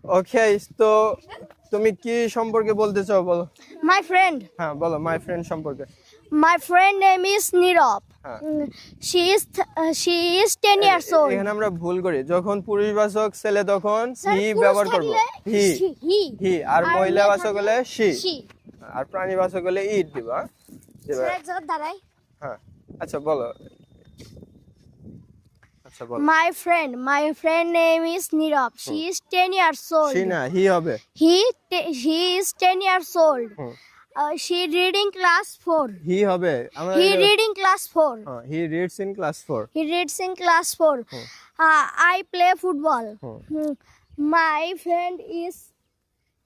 ওকে, তো তুমি কি সম্পর্কে বলতে চাও বলো? My friend. হ্যাঁ বলো, মাই ফ্রেন্ড সম্পর্কে। My friend name is Nirav. হ্যাঁ। She is 10 years old. এখানে আমরা ভুল করি, যখন পুরুষবাচক ছেলে তখন Sir, হি পুরুষ ব্যবহার করব, থাকলে হি he. হি, আর মহিলা মেয়ে বাচক থাকলে হলে শি, she. আর প্রাণীবাচক হলে ইট দিবা। Sir, এক জায়গায় দাঁড়াই। হ্যাঁ আচ্ছা বলো, আচ্ছা বলো। My friend name is Nirav. She is 10 years old. She না, হি হবে। He is 10 years old. Hmm. She reading class 4. হি হবে। আমরা He reading class 4. হ্যাঁ, he reads in class 4। He reads in class 4. I play football. My friend is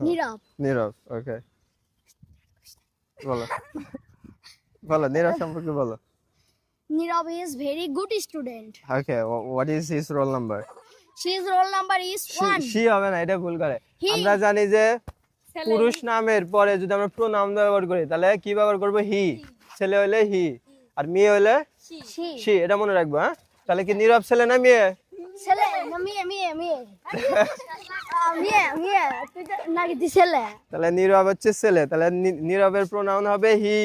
Nirav. নীরব। ওকে, বলো বলো নীরব সম্পর্কে বলো। Nirav is very good student. Okay, what is his roll number? His roll number is 1. She হবে না, এটা ভুল করে। He. আমরা জানি যে পুরুষ নামের পরে যদি আমরা প্রোনাউন ব্যবহার করি তাহলে কি ব্যবহার করব? হি। ছেলে হলে হি, আর মেয়ে হলে She. শি, এটা মনে রাখবো। হ্যাঁ, তাহলে কি নীরব ছেলে না মেয়ে? ছেলে না মেয়ে তুই তো নাকি দি ছেলে। তাহলে নীরব হচ্ছে ছেলে, তাহলে নীরবের প্রোনাউন হবে হি।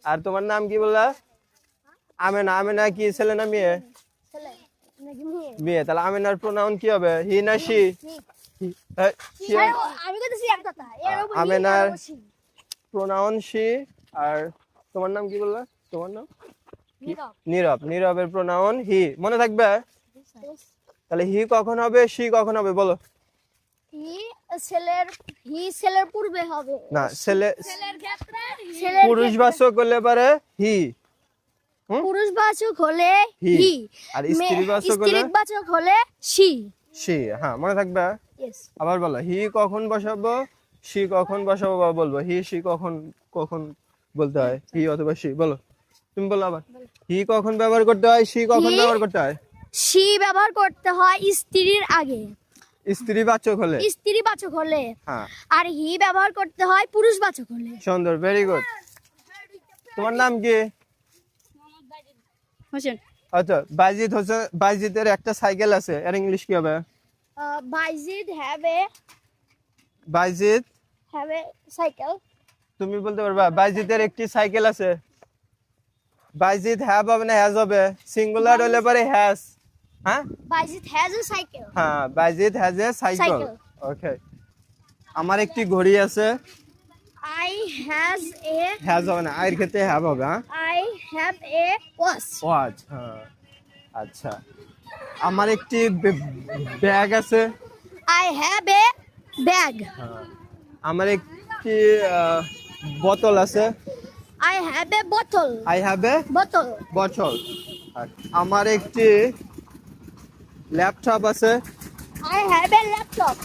আর তোমার নাম কি বললা? আমেনা। আমেনা কি ছেলে না মেয়ে? ছেলে নাকি মেয়ে? মেয়ে। তাহলে আমেনার প্রোনাউন কি হবে? হি না শি? আমি কইতেছি এক কথা এর উপর আমেনার প্রোনাউন শি। আর তোমার নাম কি বললা? তোমার নাম নীরব। নীরবের প্রোনাউন হি, মনে থাকবে? তাহলে হি কখন হবে, শি কখন হবে বলো? ছেলের পূর্বে হবে। না, ছেলে ছেলের পুরুষবাচক হলে পারে হি, পুরুষবাচক হলে হি। হি, আর স্ত্রীবাচক হলে স্ত্রীবাচক হলে she. শি। হ্যাঁ, মনে থাকবে। Yes. আবার বলো, হি কখন বসাবো, শি কখন বসাবো বা বলবো। হি শি কখন কখন বলতে হয়, হি অথবা শি। বলো, তুমি বলো আবার। হি কখন ব্যবহার করতে হয়, শি কখন He. ব্যবহার করতে হয়? she ব্যবহার করতে হয় স্ত্রীর আগে, স্ত্রীবাচক হলে। স্ত্রীবাচক হলে। হ্যাঁ, আর হি ব্যবহার করতে হয় পুরুষবাচক হলে। সুন্দর, ভেরি গুড। তোমার নাম কি? হোসেন। আচ্ছা, বাইজিদ হোসেন। বাইজিদের একটা সাইকেল আছে, এর ইংলিশ কি হবে? Bayezid Bayezid, have a cycle. তুমি বলতে পারবা বাইজিদের একটি সাইকেল আছে? বাইজিদ হ্যাভ হবে না হ্যাজ হবে? সিঙ্গুলার হলে পরে হ্যাজ। হ্যাঁ বাইজিদ has a cycle. হ্যাঁ, Bayezid has a cycle. Cycle. Okay, আমার একটি ঘড়ি আছে। I has a হ্যাজ হবে না, আয়ের ক্ষেত্রে হ্যাভ হবে। হ্যাঁ, I have a watch. Watch. হ্যাঁ, আচ্ছা, আমার একটি ব্যাগ আছে। I have a bag. হ্যাঁ, আমার একটি বোতল আছে। I have a bottle. I have a Bottle. Bottle. আমার একটি ল্যাপটপ আছে। I have a laptop.